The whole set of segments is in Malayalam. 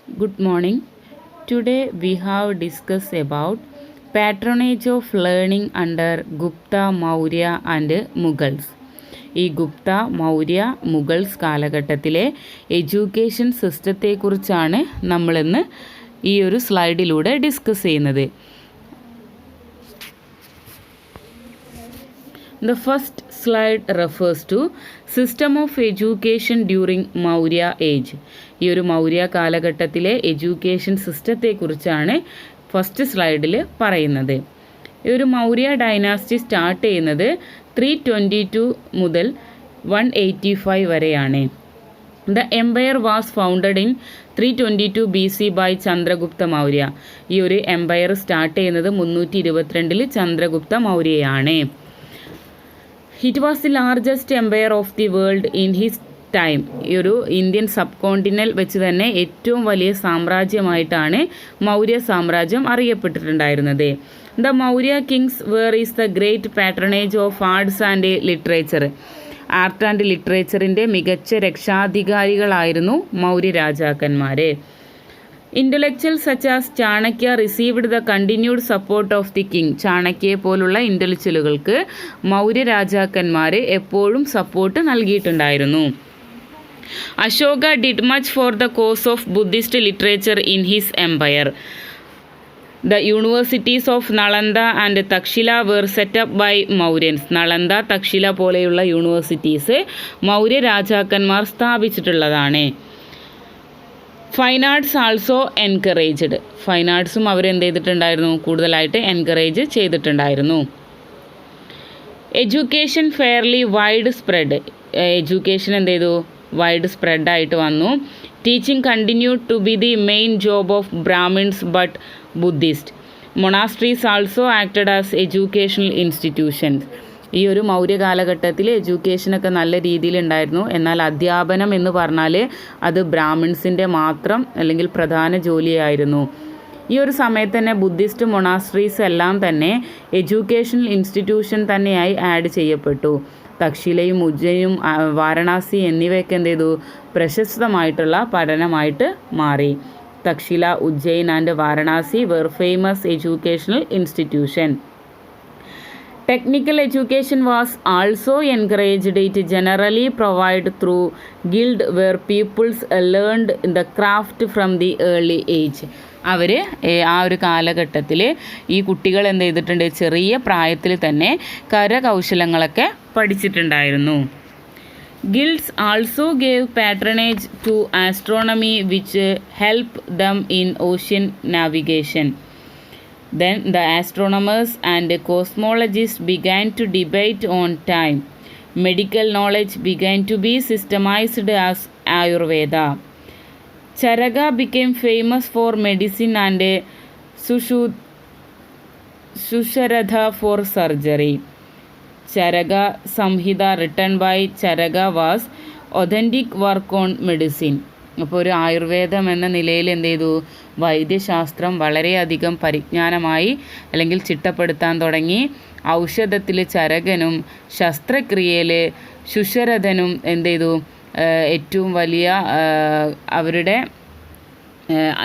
Good morning. Today we have discussed about patronage of learning under Gupta, Maurya and Mughals. ഈ ഗുപ്ത മൗര്യ മുഗൾസ് കാലഘട്ടത്തിലെ എഡ്യൂക്കേഷൻ സിസ്റ്റത്തെക്കുറിച്ചാണ് നമ്മളിന്ന് ഈ ഒരു സ്ലൈഡിലൂടെ ഡിസ്കസ് ചെയ്യുന്നത്. The first slide refers to system of education during Maurya age. ഈ ഒരു മൗര്യ കാലഘട്ടത്തിലെ എഡ്യൂക്കേഷൻ സിസ്റ്റത്തെക്കുറിച്ചാണ് ഫസ്റ്റ് സ്ലൈഡിൽ പറയുന്നത്. ഈ ഒരു മൗര്യ ഡൈനാസ്റ്റി സ്റ്റാർട്ട് ചെയ്യുന്നത് 322 മുതൽ 185 വരെയാണ്. The empire was founded in 322 BC by Chandragupta Maurya. ഈ ഒരു എംപയർ സ്റ്റാർട്ട് ചെയ്യുന്നത് 322 Chandragupta മൗര്യയാണ്. It was the largest empire of the world in his time. ഈ ഒരു ഇന്ത്യൻ സബ് കോണ്ടിനൽ വെച്ച് തന്നെ ഏറ്റവും വലിയ സാമ്രാജ്യമായിട്ടാണ് മൗര്യ സാമ്രാജ്യം അറിയപ്പെട്ടിട്ടുണ്ടായിരുന്നത്. The Maurya kings were is the great patronage of arts and literature. Art and ലിറ്ററേച്ചറിൻ്റെ മികച്ച രക്ഷാധികാരികളായിരുന്നു മൗര്യ രാജാക്കന്മാർ. Intellectual such as Chanakya received the continued support of the king. ചാണക്യയെ പോലുള്ള ഇൻ്റലക്ച്വലുകൾക്ക് മൗര്യ രാജാക്കന്മാർ എപ്പോഴും സപ്പോർട്ട് നൽകിയിട്ടുണ്ടായിരുന്നു. Ashoka did much for the cause of Buddhist literature in his empire. The universities of Nalanda and Taxila were set up by Mauryans. Nalanda, Taxila പോലെയുള്ള യൂണിവേഴ്സിറ്റീസ് മൗര്യ രാജാക്കന്മാർ സ്ഥാപിച്ചിട്ടുള്ളതാണ്. Fine arts also encouraged. Fine ആർട്സും അവർ എന്ത് ചെയ്തിട്ടുണ്ടായിരുന്നു? കൂടുതലായിട്ട് എൻകറേജ് ചെയ്തിട്ടുണ്ടായിരുന്നു. Education fairly widespread. Education എന്ത് ചെയ്തു? വൈഡ് സ്പ്രെഡായിട്ട് വന്നു. Teaching continue to be the main job of Brahmins but Buddhist. Monasteries also acted as educational institutions. ഈ ഒരു മൗര്യ കാലഘട്ടത്തിൽ എഡ്യൂക്കേഷനൊക്കെ നല്ല രീതിയിലുണ്ടായിരുന്നു. എന്നാൽ അധ്യാപനം എന്ന് പറഞ്ഞാൽ അത് ബ്രാഹ്മിൺസിൻ്റെ മാത്രം അല്ലെങ്കിൽ പ്രധാന ജോലിയായിരുന്നു. ഈ ഒരു സമയത്ത് തന്നെ ബുദ്ധിസ്റ്റ് മൊണാസ്ട്രീസ് എല്ലാം തന്നെ എഡ്യൂക്കേഷണൽ ഇൻസ്റ്റിറ്റ്യൂഷൻ തന്നെയായി ആഡ് ചെയ്യപ്പെട്ടു. തക്ഷിലയും ഉജ്ജയും വാരണാസി എന്നിവയൊക്കെ എന്ത് ചെയ്തു? പ്രശസ്തമായിട്ടുള്ള പഠനമായിട്ട് മാറി. Taxila, Ujjain and Varanasi were famous educational institution. Technical education was also encouraged. It generally provided through guild where peoples learned the craft from the early age. അവർ ആ ഒരു കാലഘട്ടത്തിൽ ഈ കുട്ടികൾ എന്ത് ചെയ്തിട്ടുണ്ട്? ചെറിയ പ്രായത്തിൽ തന്നെ കരകൗശലങ്ങളൊക്കെ പഠിച്ചിട്ടുണ്ടായിരുന്നു. Guilds also gave patronage to astronomy which help them in ocean navigation. Then the astronomers and cosmologists began to debate on time. Medical knowledge began to be systemized as Ayurveda. Charaka became famous for medicine and Susharadha for surgery. Charaka Samhita written by Charaka was authentic work on medicine. അപ്പോൾ ഒരു ആയുർവേദം എന്ന നിലയിൽ എന്ത് ചെയ്തു? വൈദ്യശാസ്ത്രം വളരെയധികം പരിജ്ഞാനമായി അല്ലെങ്കിൽ ചിട്ടപ്പെടുത്താൻ തുടങ്ങി. ഔഷധത്തിൽ ചരകനും ശസ്ത്രക്രിയയിൽ ശുശരഥനും എന്ത് ചെയ്തു? ഏറ്റവും വലിയ അവരുടെ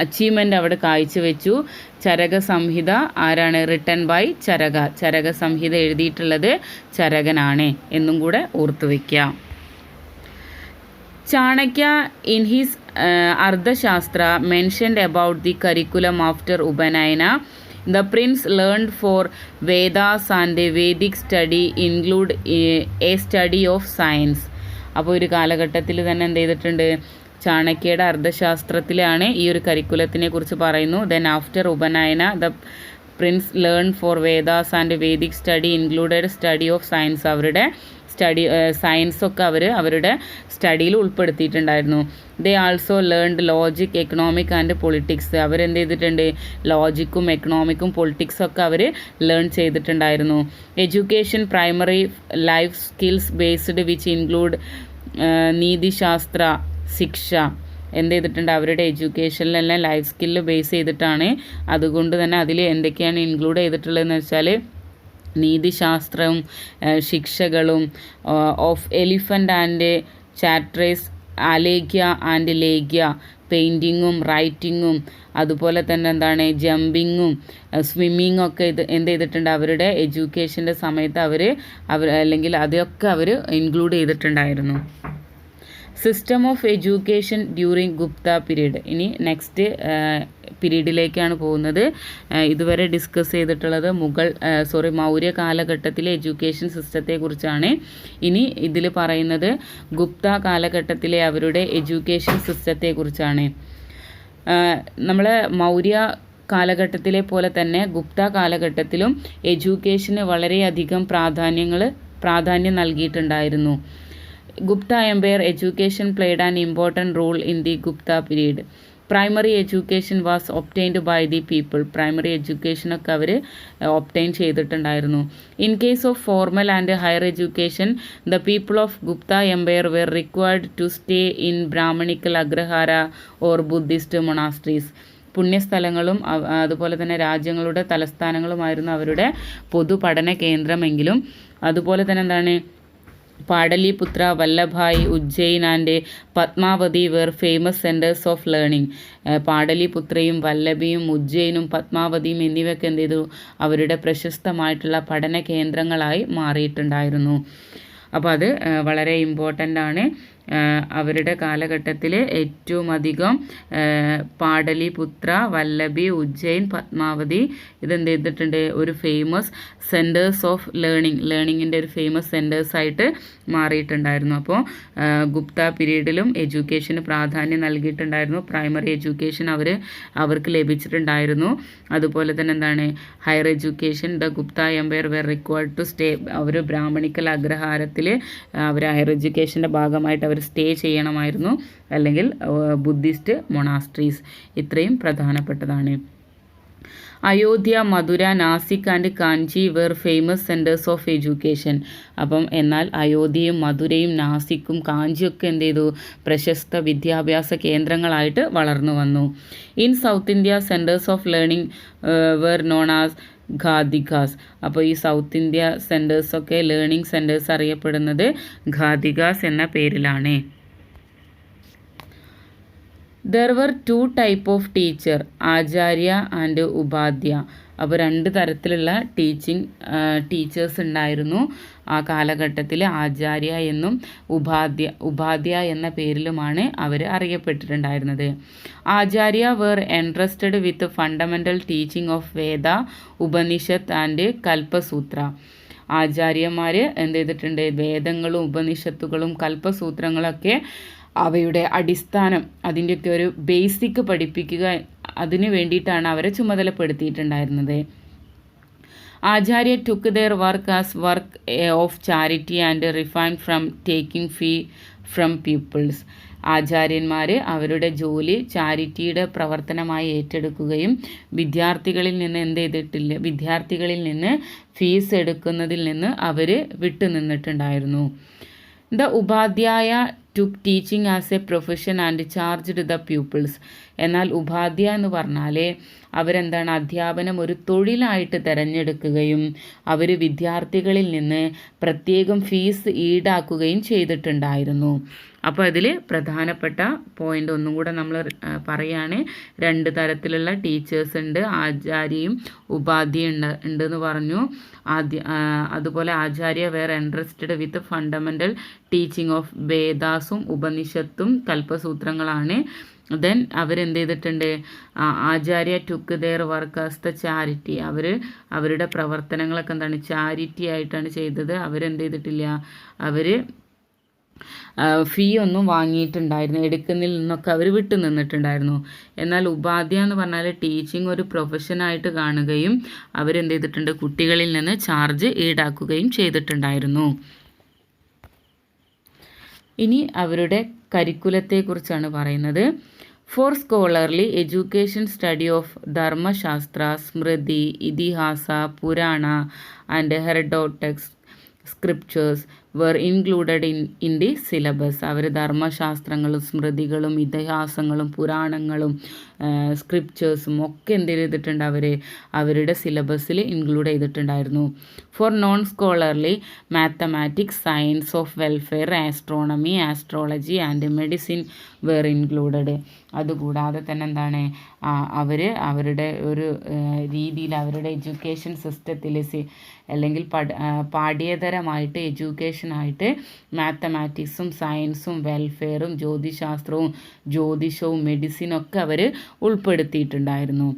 അച്ചീവ്മെൻ്റ് അവിടെ കാഴ്ചവെച്ചു. ചരക സംഹിത ആരാണ്? Written by Charaka. ചരക സംഹിത എഴുതിയിട്ടുള്ളത് ചരകനാണ് എന്നും കൂടെ ഓർത്തു വയ്ക്കുക. Chanakya in his Ardhashastra mentioned about the curriculum after Upanayana. The prince learned for Vedas and Vedic study include a study of science. അപ്പോൾ ഒരു കാലഘട്ടത്തിൽ തന്നെ എന്ത് ചെയ്തിട്ടുണ്ട്? ചാണക്യയുടെ അർദ്ധശാസ്ത്രത്തിലാണ് ഈ ഒരു കരിക്കുലത്തിനെ കുറിച്ച് പറയുന്നു. Then after upanayana the prince learn four Vedas and Vedic study included study of science. അവരുടെ സയൻസൊക്കെ അവരുടെ സ്റ്റഡിയിൽ ഉൾപ്പെടുത്തിയിട്ടുണ്ടായിരുന്നു. They also learned logic, economic and politics. അവരെന്ത് ചെയ്തിട്ടുണ്ട്? ലോജിക്കും എക്കണോമിക്കും പൊളിറ്റിക്സൊക്കെ അവർ ലേൺ ചെയ്തിട്ടുണ്ടായിരുന്നു. Education primary life skills based which include Nitishastra, Shiksha. എന്ത് ചെയ്തിട്ടുണ്ട്? അവരുടെ എഡ്യൂക്കേഷനിലെല്ലാം ലൈഫ് സ്കില്ല് ബേസ് ചെയ്തിട്ടാണ്. അതുകൊണ്ട് തന്നെ അതിൽ എന്തൊക്കെയാണ് ഇൻക്ലൂഡ് ചെയ്തിട്ടുള്ളതെന്ന് വെച്ചാൽ നീതിശാസ്ത്രവും ശിക്ഷകളും ഓഫ് എലിഫൻ്റ് ആൻഡ് ചാട്രേസ്, അലേഗ്യ ആൻഡ് ലേഗ്യ, പെയിൻറ്റിങ്ങും റൈറ്റിങ്ങും അതുപോലെ തന്നെ എന്താണ് ജമ്പിങ്ങും സ്വിമ്മിങ്ങും ഒക്കെ എന്ത് ചെയ്തിട്ടുണ്ട് അവരുടെ എഡ്യൂക്കേഷൻ്റെ സമയത്ത് അവർ അല്ലെങ്കിൽ അതൊക്കെ അവർ ഇൻക്ലൂഡ് ചെയ്തിട്ടുണ്ടായിരുന്നു. System of education during Gupta period. ഇനി നെക്സ്റ്റ് പീരീഡിലേക്കാണ് പോകുന്നത്. ഇതുവരെ ഡിസ്കസ് ചെയ്തിട്ടുള്ളത് മൗര്യ കാലഘട്ടത്തിലെ എഡ്യൂക്കേഷൻ സിസ്റ്റത്തെക്കുറിച്ചാണ്. ഇനി ഇതിൽ പറയുന്നത് ഗുപ്ത കാലഘട്ടത്തിലെ അവരുടെ എഡ്യൂക്കേഷൻ സിസ്റ്റത്തെക്കുറിച്ചാണ്. നമ്മളെ മൗര്യ കാലഘട്ടത്തിലെ പോലെ തന്നെ ഗുപ്ത കാലഘട്ടത്തിലും എഡ്യൂക്കേഷന് വളരെയധികം പ്രാധാന്യം നൽകിയിട്ടുണ്ടായിരുന്നു. Gupta Empire education played an important role in the Gupta period. Primary education was obtained by the people. Primary education ഒക്കെ അവർ ഒബ്റ്റെയിൻ ചെയ്തിട്ടുണ്ടായിരുന്നു. In case of formal and higher education, the people of Gupta Empire were required to stay in Brahmanical Agrahara or Buddhist monasteries. പുണ്യസ്ഥലങ്ങളും അതുപോലെ തന്നെ രാജ്യങ്ങളുടെ തലസ്ഥാനങ്ങളുമായിരുന്നു അവരുടെ പൊതുപഠന കേന്ദ്രമെങ്കിലും അതുപോലെ തന്നെ എന്താണ് Pataliputra, Vallabhi, Ujjain and Padmavati were famous centres of learning. പാടലിപുത്രയും വല്ലഭിയും ഉജ്ജയിനും പത്മാവതിയും എന്നിവയൊക്കെ എന്ത് ചെയ്തു അവരുടെ പ്രശസ്തമായിട്ടുള്ള പഠന കേന്ദ്രങ്ങളായി മാറിയിട്ടുണ്ടായിരുന്നു. അപ്പോൾ അത് വളരെ ഇമ്പോർട്ടൻ്റ് ആണ്. അവരുടെ കാലഘട്ടത്തിൽ ഏറ്റവും അധികം പാടലിപുത്ര, വല്ലഭി, ഉജ്ജയിൻ, പത്മാവതി ഇതെന്ത് ചെയ്തിട്ടുണ്ട് ഒരു ഫേമസ് സെൻറ്റേഴ്സ് ഓഫ് ലേണിങ്ങിൻ്റെ ഒരു ഫേമസ് സെൻറ്റേഴ്സായിട്ട് മാറിയിട്ടുണ്ടായിരുന്നു. അപ്പോൾ ഗുപ്ത പീരീഡിലും എഡ്യൂക്കേഷന് പ്രാധാന്യം നൽകിയിട്ടുണ്ടായിരുന്നു. പ്രൈമറി എഡ്യൂക്കേഷൻ അവർക്ക് ലഭിച്ചിട്ടുണ്ടായിരുന്നു. അതുപോലെ തന്നെ എന്താണ് higher education the Gupta empire were required to stay. അവർ ബ്രാഹ്മണിക്കൽ അഗ്രഹാരത്തിൽ അവർ ഹയർ എഡ്യൂക്കേഷൻ്റെ ഭാഗമായിട്ട് അവർ സ്റ്റേ ചെയ്യണമായിരുന്നു, അല്ലെങ്കിൽ ബുദ്ധിസ്റ്റ് മൊണാസ്ട്രീസ്. ഇത്രയും പ്രധാനപ്പെട്ടതാണ്. Ayodhya, Mathura, Nasik and Kanchi were famous centres of education. അപ്പം എന്നാൽ അയോധ്യയും മധുരയും നാസിക്കും കാഞ്ചിയൊക്കെ എന്ത് ചെയ്തു പ്രശസ്ത വിദ്യാഭ്യാസ കേന്ദ്രങ്ങളായിട്ട് വളർന്നു വന്നു. In south India centres of learning were known as Ghatikas. അപ്പോൾ ഈ സൗത്ത് ഇന്ത്യ സെൻറ്റേഴ്സൊക്കെ ലേണിംഗ് സെൻറ്റേഴ്സ് അറിയപ്പെടുന്നത് ഖാദികാസ് എന്ന പേരിലാണ്. There were two type of teacher, Acharya and Upadhya. അപ്പോൾ രണ്ട് തരത്തിലുള്ള ടീച്ചേഴ്സ് ഉണ്ടായിരുന്നു ആ കാലഘട്ടത്തിൽ. ആചാര്യ എന്നും ഉപാധ്യ എന്ന പേരിലുമാണ് അവർ അറിയപ്പെട്ടിട്ടുണ്ടായിരുന്നത്. Acharya were entrusted with fundamental teaching of Veda, Upanishad and Kalpasutra. ആചാര്യന്മാർ എന്ത് ചെയ്തിട്ടുണ്ട് വേദങ്ങളും ഉപനിഷത്തുകളും കൽപ്പസൂത്രങ്ങളൊക്കെ അവയുടെ അടിസ്ഥാനം അതിൻ്റെയൊക്കെ ഒരു ബേസിക് പഠിപ്പിക്കുക, അതിന് വേണ്ടിയിട്ടാണ് അവരെ ചുമതലപ്പെടുത്തിയിട്ടുണ്ടായിരുന്നത്. Acharya took their work as work of charity and refine from taking fee from peoples. ആചാര്യന്മാർ അവരുടെ ജോലി ചാരിറ്റിയുടെ പ്രവർത്തനമായി ഏറ്റെടുക്കുകയും വിദ്യാർത്ഥികളിൽ നിന്ന് ഫീസ് എടുക്കുന്നതിൽ നിന്ന് അവർ വിട്ടുനിന്നിട്ടുണ്ടായിരുന്നു. The Upadhyaya took teaching as a profession and charged the pupils. എന്നാൽ ഉപാധ്യായ എന്ന് പറഞ്ഞാൽ അവരെന്താണ് അധ്യാപനം ഒരു തൊഴിലായിട്ട് തിരഞ്ഞെടുക്കുകയും അവർ വിദ്യാർത്ഥികളിൽ നിന്ന് പ്രത്യേകം ഫീസ് ഈടാക്കുകയും ചെയ്തിട്ടുണ്ടായിരുന്നു. അപ്പോൾ അതിൽ പ്രധാനപ്പെട്ട പോയിൻ്റ് ഒന്നും കൂടെ നമ്മൾ പറയുകയാണ്. രണ്ട് തരത്തിലുള്ള ടീച്ചേഴ്സ് ഉണ്ട്, ആചാര്യയും ഉപാധ്യയും ഉണ്ടെന്ന് പറഞ്ഞു. അതുപോലെ acharya were interested with fundamental teaching of വേദാസും ഉപനിഷത്തും കൽപ്പസൂത്രങ്ങളാണ്. ദെൻ അവരെന്ത് ചെയ്തിട്ടുണ്ട് acharya took their work as the charity. അവരുടെ പ്രവർത്തനങ്ങളൊക്കെ എന്താണ് ചാരിറ്റി ആയിട്ടാണ് ചെയ്തത്. അവരെന്ത് ചെയ്തിട്ടില്ല, അവർ ഫീ ഒന്നും വാങ്ങിയിട്ടുണ്ടായിരുന്നു, എടുക്കുന്നതിൽ നിന്നൊക്കെ അവർ വിട്ടു നിന്നിട്ടുണ്ടായിരുന്നു. എന്നാൽ ഉപാധ്യ എന്ന് പറഞ്ഞാൽ ടീച്ചിങ് ഒരു പ്രൊഫഷനായിട്ട് കാണുകയും അവരെന്ത് ചെയ്തിട്ടുണ്ട് കുട്ടികളിൽ നിന്ന് ചാർജ് ഈടാക്കുകയും ചെയ്തിട്ടുണ്ടായിരുന്നു. ഇനി അവരുടെ കരിക്കുലത്തെക്കുറിച്ചാണ് പറയുന്നത്. For scholarly education study of Dharmashastra, Smriti, Itihasa, Purana and heterodox scriptures were included in the syllabus. അവർ ധർമ്മശാസ്ത്രങ്ങളും സ്മൃതികളും ഇതിഹാസങ്ങളും പുരാണങ്ങളും സ്ക്രിപ്റ്റേഴ്സും ഒക്കെ എന്ത് ചെയ്തിട്ടുണ്ട് അവരുടെ സിലബസിൽ ഇൻക്ലൂഡ് ചെയ്തിട്ടുണ്ടായിരുന്നു. For non scholarly mathematics, science of welfare, astronomy, astrology and medicine were included. അതുകൂടാതെ തന്നെ എന്താണ് അവരുടെ ഒരു രീതിയിൽ അവരുടെ എഡ്യൂക്കേഷൻ സിസ്റ്റത്തിൽ അല്ലെങ്കിൽ പാഠ്യേതരമായിട്ട് എഡ്യൂക്കേഷനായിട്ട് മാത്തമാറ്റിക്സും സയൻസും വെൽഫെയറും ജ്യോതിഷവും മെഡിസിനൊക്കെ അവർ ഉൾപ്പെടുത്തിയിട്ടുണ്ടായിരുന്നു.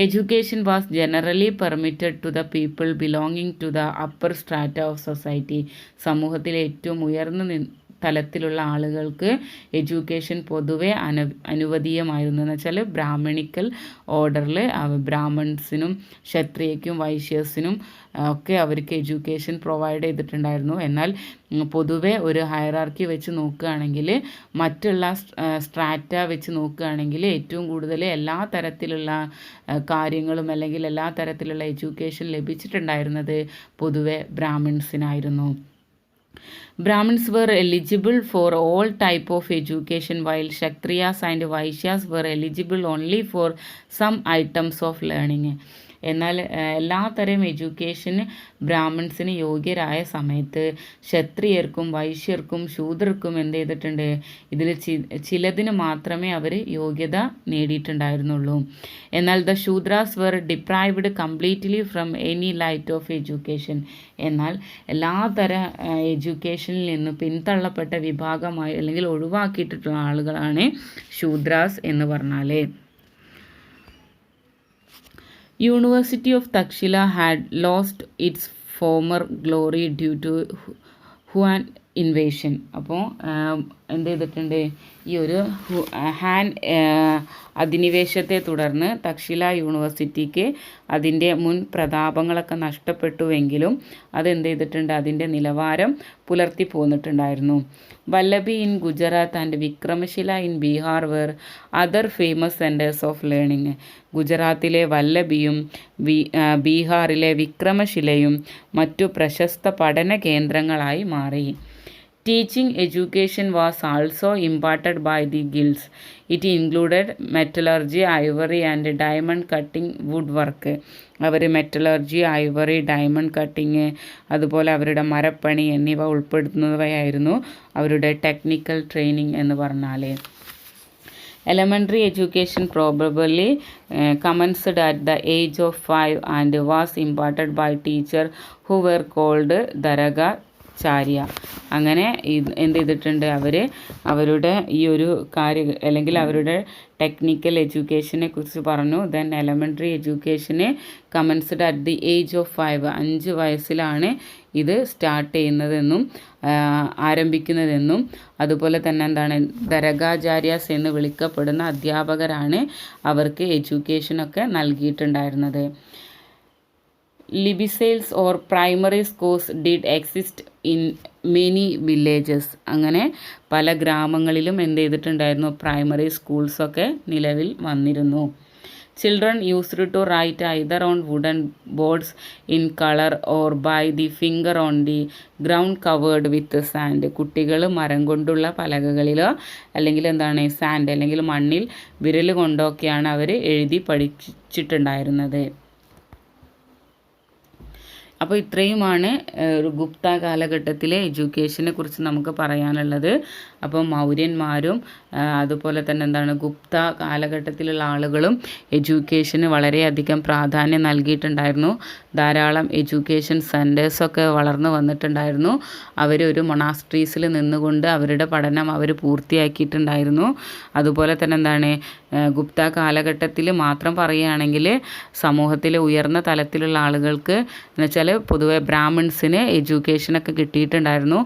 Education was generally permitted to the people belonging to the upper strata of society. സമൂഹത്തിലെ ഏറ്റവും ഉയർന്ന തലത്തിലുള്ള ആളുകൾക്ക് എഡ്യൂക്കേഷൻ പൊതുവെ അനുവദീയമായിരുന്നു. എന്ന് വെച്ചാൽ ബ്രാഹ്മണിക്കൽ ഓർഡറിൽ ബ്രാഹ്മൺസിനും ക്ഷത്രിയയ്ക്കും വൈശ്യസിനും ഒക്കെ അവർക്ക് എഡ്യൂക്കേഷൻ പ്രൊവൈഡ് ചെയ്തിട്ടുണ്ടായിരുന്നു. എന്നാൽ പൊതുവെ ഒരു ഹയറാർക്കി വെച്ച് നോക്കുകയാണെങ്കിൽ മറ്റുള്ള സ്ട്രാറ്റ വെച്ച് നോക്കുകയാണെങ്കിൽ ഏറ്റവും കൂടുതൽ എല്ലാ തരത്തിലുള്ള കാര്യങ്ങളും അല്ലെങ്കിൽ എല്ലാ തരത്തിലുള്ള എഡ്യൂക്കേഷൻ ലഭിച്ചിട്ടുണ്ടായിരുന്നത് പൊതുവെ ബ്രാഹ്മിൺസിനായിരുന്നു. Brahmins were eligible for all type of education while Kshatriyas and Vaishyas were eligible only for some items of learning. എന്നാൽ എല്ലാത്തരം എഡ്യൂക്കേഷന് ബ്രാഹ്മിൺസിന് യോഗ്യരായ സമയത്ത് ക്ഷത്രിയർക്കും വൈശ്യർക്കും ശൂദ്രർക്കും എന്ത് ചെയ്തിട്ടുണ്ട്, ഇതിൽ ചിലതിന് മാത്രമേ അവർ യോഗ്യത നേടിയിട്ടുണ്ടായിരുന്നുള്ളൂ. എന്നാൽ the Shudras were deprived completely from any light of education. എന്നാൽ എല്ലാതര എഡ്യൂക്കേഷനിൽ നിന്ന് പിന്തള്ളപ്പെട്ട വിഭാഗമായി അല്ലെങ്കിൽ ഒഴിവാക്കിയിട്ടുള്ള ആളുകളാണ് ശൂദ്രാസ് എന്ന് പറഞ്ഞാൽ. University of Takshila had lost its former glory due to Huan invasion. അപ്പോൾ എന്ത് ചെയ്തിട്ടുണ്ട്, ഈ ഒരു ഹാൻ അധിനിവേശത്തെ തുടർന്ന് തക്ഷില യൂണിവേഴ്സിറ്റിക്ക് അതിൻ്റെ മുൻ പ്രതാപങ്ങളൊക്കെ നഷ്ടപ്പെട്ടുവെങ്കിലും അതെന്ത് ചെയ്തിട്ടുണ്ട്, അതിൻ്റെ നിലവാരം പുലർത്തി പോന്നിട്ടുണ്ടായിരുന്നു. Vallabhi in Gujarat and Vikramashila in Bihar were other famous centres of learning. ഗുജറാത്തിലെ വല്ലഭിയും ബീഹാറിലെ വിക്രമശിലയും മറ്റു പ്രശസ്ത പഠന കേന്ദ്രങ്ങളായി മാറി. Teaching education was also imparted by the guilds. It included metallurgy, ivory and diamond cutting, woodwork. അവർ മെറ്റലർജി, ഐവറി, ഡയമണ്ട് കട്ടിങ്, അതുപോലെ അവരുടെ മരപ്പണി എന്നിവ ഉൾപ്പെടുത്തുന്നവയായിരുന്നു അവരുടെ ടെക്നിക്കൽ ട്രെയിനിങ് എന്ന് പറഞ്ഞാൽ. Elementary education probably commenced at the age of 5 and was imparted by teachers who were called Daraga ചാര്യ. അങ്ങനെ എന്ത് ചെയ്തിട്ടുണ്ട്, അവരുടെ ഈ ഒരു അല്ലെങ്കിൽ അവരുടെ ടെക്നിക്കൽ എഡ്യൂക്കേഷനെ കുറിച്ച് പറഞ്ഞു. Then elementary education commenced at the age of 5, 5 വയസ്സിലാണ് ഇത് സ്റ്റാർട്ട് ചെയ്യുന്നതെന്നും ആരംഭിക്കുന്നതെന്നും അതുപോലെ തന്നെ എന്താണ് ദരഗാചാര്യാസ് എന്ന് വിളിക്കപ്പെടുന്ന അധ്യാപകരാണ് അവർക്ക് എഡ്യൂക്കേഷനൊക്കെ നൽകിയിട്ടുണ്ടായിരുന്നത്. ലിബിസെയിൽസ് or primary schools did exist in many villages. അങ്ങനെ പല ഗ്രാമങ്ങളിലും എന്ത് ചെയ്തിട്ടുണ്ടായിരുന്നു, പ്രൈമറി സ്കൂൾസൊക്കെ നിലവിൽ വന്നിരുന്നു. Children used to write either on wooden boards in colour or by the finger on the ground covered with sand. കുട്ടികൾ മരം കൊണ്ടുള്ള പലകകളിലോ അല്ലെങ്കിൽ എന്താണ് സാൻഡ് അല്ലെങ്കിൽ മണ്ണിൽ വിരൽ കൊണ്ടൊക്കെയാണ് അവർ എഴുതി പഠിച്ചിട്ടുണ്ടായിരുന്നത്. അപ്പോൾ ഇത്രയുമാണ് ഒരു ഗുപ്ത കാലഘട്ടത്തിലെ എഡ്യൂക്കേഷനെ കുറിച്ച് നമുക്ക് പറയാനുള്ളത്. അപ്പോൾ മൗര്യന്മാരും അതുപോലെ തന്നെ എന്താണ് ഗുപ്ത കാലഘട്ടത്തിലുള്ള ആളുകളും എഡ്യൂക്കേഷന് വളരെയധികം പ്രാധാന്യം നൽകിയിട്ടുണ്ടായിരുന്നു. ധാരാളം എഡ്യൂക്കേഷൻ സെൻറ്റേഴ്സൊക്കെ വളർന്നു വന്നിട്ടുണ്ടായിരുന്നു. അവരൊരു മൊണാസ്ട്രീസിൽ നിന്നുകൊണ്ട് അവരുടെ പഠനം അവർ പൂർത്തിയാക്കിയിട്ടുണ്ടായിരുന്നു. അതുപോലെ തന്നെ എന്താണ് ഗുപ്ത കാലഘട്ടത്തിൽ മാത്രം പറയുകയാണെങ്കിൽ സമൂഹത്തിലെ ഉയർന്ന തലത്തിലുള്ള ആളുകൾക്ക് എന്ന് വെച്ചാൽ പൊതുവെ ബ്രാഹ്മിൺസിന് എഡ്യൂക്കേഷനൊക്കെ കിട്ടിയിട്ടുണ്ടായിരുന്നു.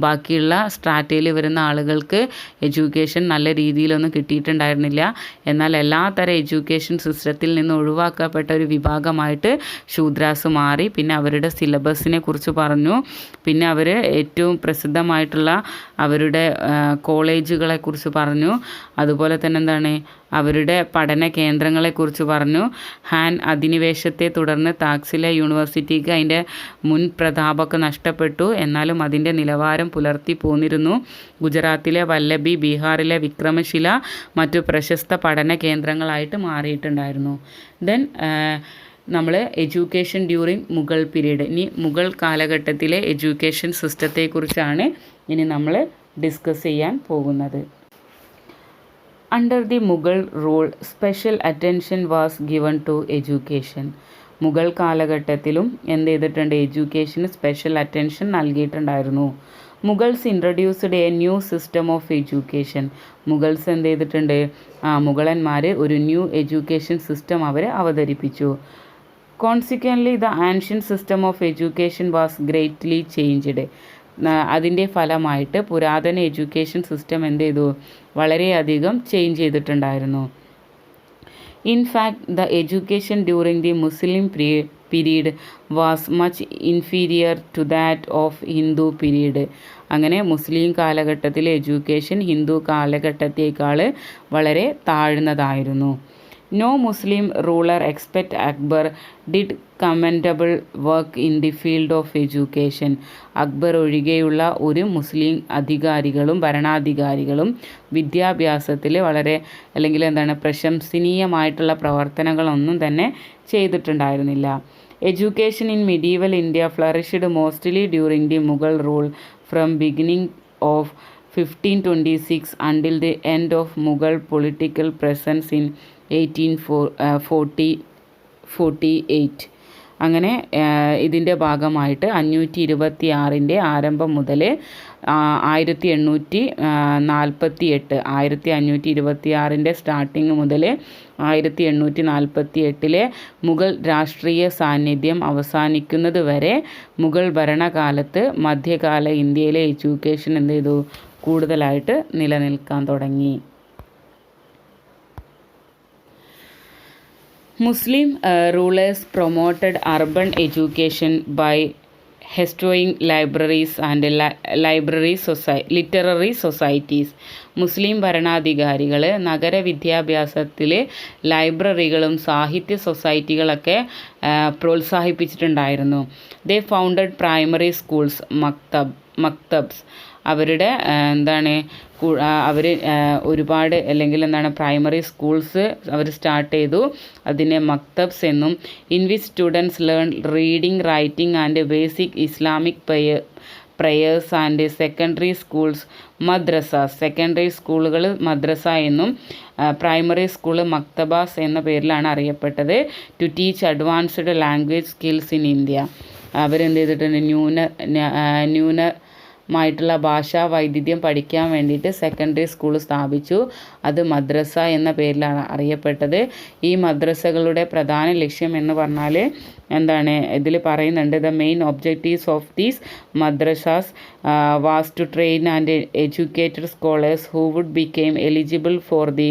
ബാക്കിയുള്ള സ്ട്രാറ്റയിൽ വരുന്ന ആളുകൾക്ക് എഡ്യൂക്കേഷൻ നല്ല രീതിയിലൊന്നും കിട്ടിയിട്ടുണ്ടായിരുന്നില്ല. എന്നാൽ എല്ലാത്തരം എഡ്യൂക്കേഷൻ സിസ്റ്റത്തിൽ നിന്ന് ഒഴിവാക്കപ്പെട്ട ഒരു വിഭാഗമായിട്ട് ശൂദ്രാസ് മാറി. പിന്നെ അവരുടെ സിലബസിനെ കുറിച്ച് പറഞ്ഞു. പിന്നെ അവർ ഏറ്റവും പ്രസിദ്ധമായിട്ടുള്ള അവരുടെ കോളേജുകളെ കുറിച്ച് പറഞ്ഞു. അതുപോലെ തന്നെ എന്താണ് അവരുടെ പഠന കേന്ദ്രങ്ങളെക്കുറിച്ച് പറഞ്ഞു. ഹാൻ അധിനിവേശത്തെ തുടർന്ന് താക്സില യൂണിവേഴ്സിറ്റിക്ക് അതിൻ്റെ മുൻ പ്രതാപമൊക്കെ നഷ്ടപ്പെട്ടു, എന്നാലും അതിൻ്റെ നിലവാരം പുലർത്തി പോന്നിരുന്നു. ഗുജറാത്തിലെ വല്ലഭി, ബീഹാറിലെ വിക്രമശില മറ്റു പ്രശസ്ത പഠന കേന്ദ്രങ്ങളായിട്ട് മാറിയിട്ടുണ്ടായിരുന്നു. ദെൻ നമ്മൾ എഡ്യൂക്കേഷൻ ഡ്യൂറിങ് മുഗൾ പീരീഡ്, ഇനി മുഗൾ കാലഘട്ടത്തിലെ എഡ്യൂക്കേഷൻ സിസ്റ്റത്തെക്കുറിച്ചാണ് ഇനി നമ്മൾ ഡിസ്കസ് ചെയ്യാൻ പോകുന്നത്. Under the Mughal rule special attention was given to education. Mughal കാലഘട്ടത്തിലും എന്ത് ചെയ്തിട്ടുണ്ട്, എഡ്യൂക്കേഷന് സ്പെഷ്യൽ അറ്റൻഷൻ നൽകിയിട്ടുണ്ടായിരുന്നു. Mughals introduced a new system of education. Mughals എന്ത് ചെയ്തിട്ടുണ്ട്, മുഗളന്മാർ ഒരു ന്യൂ എഡ്യൂക്കേഷൻ സിസ്റ്റം അവർ അവതരിപ്പിച്ചു. Consequently the ancient system of education was greatly changed. അതിൻ്റെ ഫലമായിട്ട് പുരാതന എഡ്യൂക്കേഷൻ സിസ്റ്റം എന്ത് ചെയ്തു, വളരെയധികം ചേഞ്ച് ചെയ്തിട്ടുണ്ടായിരുന്നു. In fact the education during the Muslim period was much inferior to that of Hindu period. അങ്ങനെ മുസ്ലിം കാലഘട്ടത്തിലെ എഡ്യൂക്കേഷൻ ഹിന്ദു കാലഘട്ടത്തേക്കാൾ വളരെ താഴ്ന്നതായിരുന്നു. No Muslim ruler expect Akbar did commendable work in the field of education. Akbar ഒഴികെയുള്ള ഒരു മുസ്ലിം അധികാരികളും ഭരണാധികാരികളും വിദ്യാഭ്യാസത്തിൽ വളരെ അല്ലെങ്കിൽ പ്രശംസനീയമായിട്ടുള്ള പ്രവർത്തനങ്ങളൊന്നും തന്നെ ചെയ്തിട്ടുണ്ടായിരുന്നില്ല. Education in medieval India flourished mostly during the Mughal rule from beginning of 1526 until the end of Mughal political presence in 1848. അങ്ങനെ ഇതിൻ്റെ ഭാഗമായിട്ട് 526 ആരംഭം മുതൽ 1526 സ്റ്റാർട്ടിങ് മുതൽ 1848 മുഗൾ രാഷ്ട്രീയ സാന്നിധ്യം അവസാനിക്കുന്നത് വരെ മുഗൾ ഭരണകാലത്ത് മധ്യകാല ഇന്ത്യയിലെ എഡ്യൂക്കേഷൻ എന്ത് ചെയ്തു, കൂടുതലായിട്ട് നിലനിൽക്കാൻ തുടങ്ങി. Muslim rulers promoted urban education by bestowing libraries and literary societies. മുസ്ലിം ഭരണാധികാരികൾ നഗരവിദ്യാഭ്യാസത്തിൽ ലൈബ്രറികളും സാഹിത്യ സൊസൈറ്റികളൊക്കെ പ്രോത്സാഹിപ്പിച്ചിട്ടുണ്ടായിരുന്നു. ദേ ഫൗണ്ടഡ് പ്രൈമറി സ്കൂൾസ്, മക്തബ്സ്. അവരുടെ അവർ ഒരുപാട് അല്ലെങ്കിൽ പ്രൈമറി സ്കൂൾസ് അവർ സ്റ്റാർട്ട് ചെയ്തു. അതിനെ മക്തബ്സ് എന്നും. In which students learn reading, writing and basic Islamic prayers and secondary schools madrasas. Secondary സ്കൂളുകൾ മദ്രസ എന്നും പ്രൈമറി സ്കൂൾ മക്തബാസ് എന്ന പേരിലാണ് അറിയപ്പെട്ടത്. To teach advanced language skills in India. അവരെന്ത് ചെയ്തിട്ടുണ്ട്, ന്യൂനമായിട്ടുള്ള ഭാഷാ വൈദഗ്ധ്യം പഠിക്കാൻ വേണ്ടിയിട്ട് സെക്കൻഡറി സ്കൂൾ സ്ഥാപിച്ചു. അത് മദ്രസ എന്ന പേരിലാണ് അറിയപ്പെട്ടത്. ഈ മദ്രസകളുടെ പ്രധാന ലക്ഷ്യം എന്ന് പറഞ്ഞാൽ ഇതിൽ പറയുന്നുണ്ട്, the main objectives of these madrasas was to train and educated scholars who would became eligible for the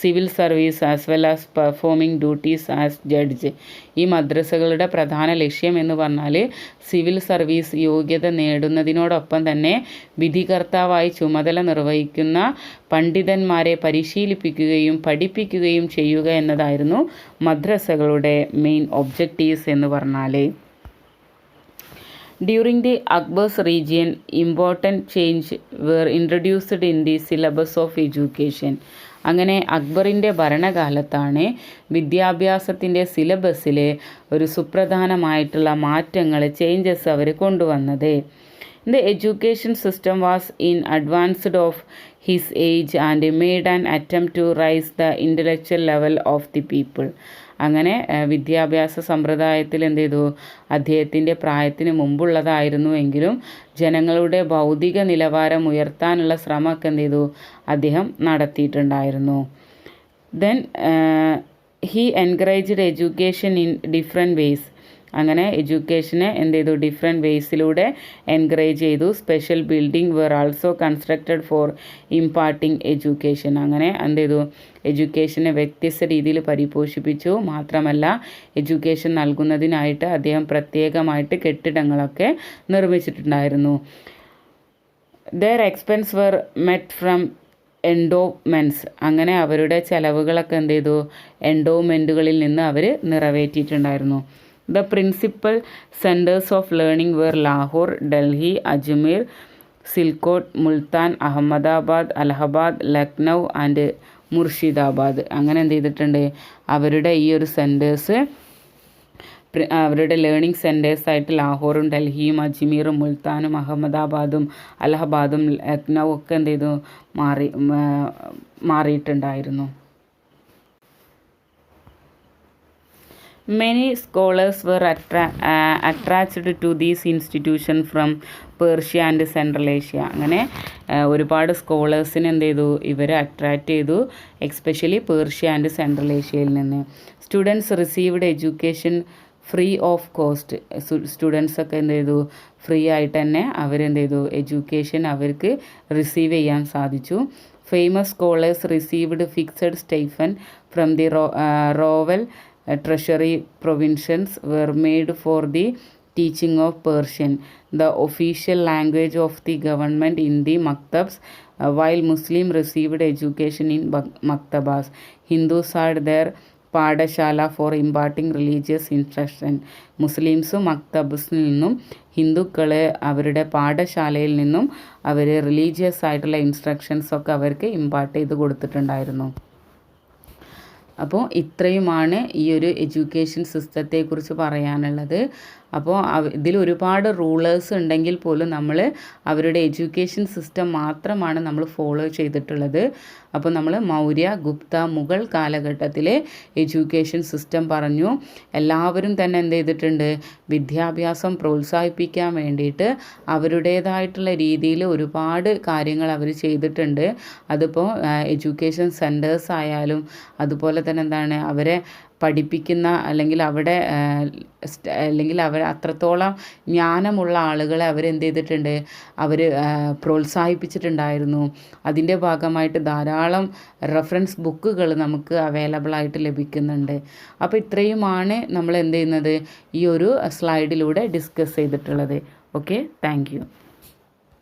civil service as well as performing duties as judge. ഈ മദ്രസകളുടെ പ്രധാന ലക്ഷ്യം എന്ന് പറഞ്ഞാൽ സിവിൽ സർവീസ് യോഗ്യത നേടുന്നതിനോടൊപ്പം തന്നെ വിധികർത്താവായി ചുമതല നിർവഹിക്കുന്ന പണ്ഡിതന്മാരെ പരിശീലിപ്പിക്കുകയും പഠിപ്പിക്കുകയും ചെയ്യുക എന്നതായിരുന്നു മദ്രസകളുടെ മെയിൻ ഒബ്ജക്റ്റീവ്സ് എന്ന് പറഞ്ഞാൽ. During the Akbar's region important change were introduced in the syllabus of education. അങ്ങനെ അക്ബറിൻ്റെ ഭരണകാലത്താണ് വിദ്യാഭ്യാസത്തിൻ്റെ സിലബസിൽ ഒരു സുപ്രധാനമായിട്ടുള്ള മാറ്റങ്ങൾ, ചേഞ്ചസ് അവർ കൊണ്ടുവന്നത്. The education system was in advance of his age and made an attempt to raise the intellectual level of the people. അങ്ങനെ വിദ്യാഭ്യാസ സമ്പ്രദായത്തിൽ എന്ത് ചെയ്തു, അദ്ദേഹത്തിൻ്റെ പ്രായത്തിന് മുമ്പുള്ളതായിരുന്നു എങ്കിലും ജനങ്ങളുടെ ഭൗതിക നിലവാരം ഉയർത്താനുള്ള ശ്രമമൊക്കെ എന്ത് ചെയ്തു, അദ്ദേഹം നടത്തിയിട്ടുണ്ടായിരുന്നു. Then he encouraged education in different ways. അങ്ങനെ എഡ്യൂക്കേഷനെ എന്ത് ചെയ്തു, ഡിഫറെൻറ്റ് വേയ്സിലൂടെ എൻകറേജ് ചെയ്തു. Special building were also constructed for imparting education. അങ്ങനെ എന്ത് ചെയ്തു, എഡ്യൂക്കേഷനെ വ്യത്യസ്ത രീതിയിൽ പരിപോഷിപ്പിച്ചു. മാത്രമല്ല എഡ്യൂക്കേഷൻ നൽകുന്നതിനായിട്ട് അദ്ദേഹം പ്രത്യേകമായിട്ട് കെട്ടിടങ്ങളൊക്കെ നിർമ്മിച്ചിട്ടുണ്ടായിരുന്നു. Their expense were met from endowments, അങ്ങനെ അവരുടെ ചെലവുകളൊക്കെ എന്ത് ചെയ്തു, എൻഡോമെൻറ്റുകളിൽ നിന്ന് അവർ നിറവേറ്റിയിട്ടുണ്ടായിരുന്നു. The principal centres of learning were Lahore, Delhi, Ajmer, Sialkot, Multan, Ahmedabad, Allahabad, Lucknow and Murshidabad. അങ്ങനെ എന്ത് ചെയ്തിട്ടുണ്ട്, അവരുടെ ഈ ഒരു സെൻറ്റേഴ്സ് അവരുടെ ലേണിംഗ് സെൻറ്റേഴ്സായിട്ട് ലാഹോറും ഡൽഹിയും അജ്മീറും മുൾത്താനും അഹമ്മദാബാദും അലഹബാദും ലക്നൗ ഒക്കെ എന്ത് ചെയ്തു, മാറിയിട്ടുണ്ടായിരുന്നു. Many scholars were attracted to these institutions from Persia and Central Asia. അങ്ങനെ ഒരുപാട് സ്കോളേഴ്സിനെ എന്ത് ചെയ്തു, ഇവർ അട്രാക്റ്റ് ചെയ്തു, എക്സ്പെഷ്യലി പേർഷ്യ ആൻഡ് സെൻട്രൽ ഏഷ്യയിൽ നിന്ന്. Students received education free of cost. സ്റ്റുഡൻസൊക്കെ എന്ത് ചെയ്തു, ഫ്രീ ആയിട്ട് തന്നെ അവരെന്ത് ചെയ്തു, എഡ്യൂക്കേഷൻ അവർക്ക് റിസീവ് ചെയ്യാൻ സാധിച്ചു. Famous scholars received fixed stipend from the royal treasury provisions were made for the teaching of Persian, the official language of the government, in the maktabs, while Muslim received education in maktabas. Hindus had their pathshala for imparting religious instruction. മുസ്ലിംസും മക്തബ്സിൽ നിന്നും ഹിന്ദുക്കൾ അവരുടെ പാഠശാലയിൽ നിന്നും അവർ റിലീജിയസ് ആയിട്ടുള്ള ഇൻസ്ട്രക്ഷൻസൊക്കെ അവർക്ക് ഇമ്പാർട്ട് ചെയ്ത് കൊടുത്തിട്ടുണ്ടായിരുന്നു. അപ്പോൾ ഇത്രയുമാണ് ഈ ഒരു എഡ്യൂക്കേഷൻ സിസ്റ്റത്തെക്കുറിച്ച് പറയാനുള്ളത്. അപ്പോൾ ഇതിൽ ഒരുപാട് റൂളേഴ്സ് ഉണ്ടെങ്കിൽ പോലും നമ്മൾ അവരുടെ എഡ്യൂക്കേഷൻ സിസ്റ്റം മാത്രമാണ് നമ്മൾ ഫോളോ ചെയ്തിട്ടുള്ളത്. അപ്പോൾ നമ്മൾ മൗര്യ, ഗുപ്ത, മുഗൾ കാലഘട്ടത്തിലെ എഡ്യൂക്കേഷൻ സിസ്റ്റം പറഞ്ഞു. എല്ലാവരും തന്നെ എന്ത് ചെയ്തിട്ടുണ്ട്, വിദ്യാഭ്യാസം പ്രോത്സാഹിപ്പിക്കാൻ വേണ്ടിയിട്ട് അവരുടേതായിട്ടുള്ള രീതിയിൽ ഒരുപാട് കാര്യങ്ങൾ അവർ ചെയ്തിട്ടുണ്ട്. അതിപ്പോൾ എഡ്യൂക്കേഷൻ സെൻറ്റേഴ്സ് ആയാലും അതുപോലെ തന്നെ എന്താണ് അവരെ പഠിപ്പിക്കുന്ന അല്ലെങ്കിൽ അവർ അത്രത്തോളം ജ്ഞാനമുള്ള ആളുകളെ അവരെന്ത് ചെയ്തിട്ടുണ്ട്, അവർ പ്രോത്സാഹിപ്പിച്ചിട്ടുണ്ടായിരുന്നു. അതിൻ്റെ ഭാഗമായിട്ട് ധാരാളം റെഫറൻസ് ബുക്കുകൾ നമുക്ക് അവൈലബിൾ ആയിട്ട് ലഭിക്കുന്നുണ്ട്. അപ്പോൾ ഇത്രയുമാണ് നമ്മൾ എന്ത് ചെയ്യുന്നത്, ഈ ഒരു സ്ലൈഡിലൂടെ ഡിസ്കസ് ചെയ്തിട്ടുള്ളത്. Okay, thank you.